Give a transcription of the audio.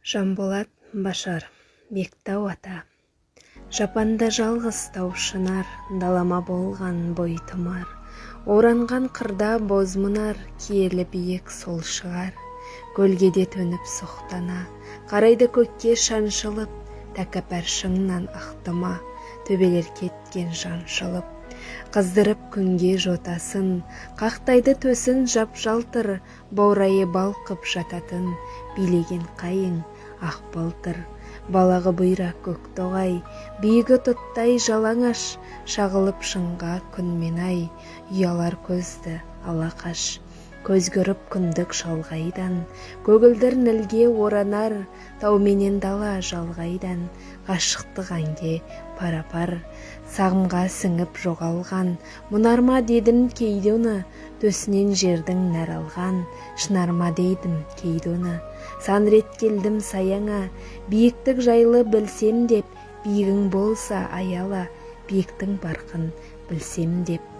Жанболат Башар, Бектау ата. Жапанда жалғыз тау шынар, далама болған бой тұмар. Оранған қырда боз мұнар, киелі биік сол шығар. Көлгеде төніп соқтана, қарайды көкке шаншылып, тәкаппар шыңнан ақтыма, төбелер кеткен жаншылып. Қыздырып күнге жотасын, қақтайды төсін жап-жалтыр, баурайы балқып жататын, билеген қайың ақ балтыр. Балағы бұйра көк тоғай, биігі тұттай жалаңаш, шағылып шыңға күнмен ай, ұялар көзді алақаш. Көз көріп күндік шалғайдан, көгілдір нілге оранар, тауменен дала жалғайдан, ғашықтық әнге пара-пар. Сағымға сіңіп жоғалған, мұнарма дедім кейде оны, төсінен жердің нәр алған, шынарма дейдім кейде оны. Сан рет келдім саяңа, биіктік жайлы білсем деп, биігің болса аяла, биіктің барқын білсем деп.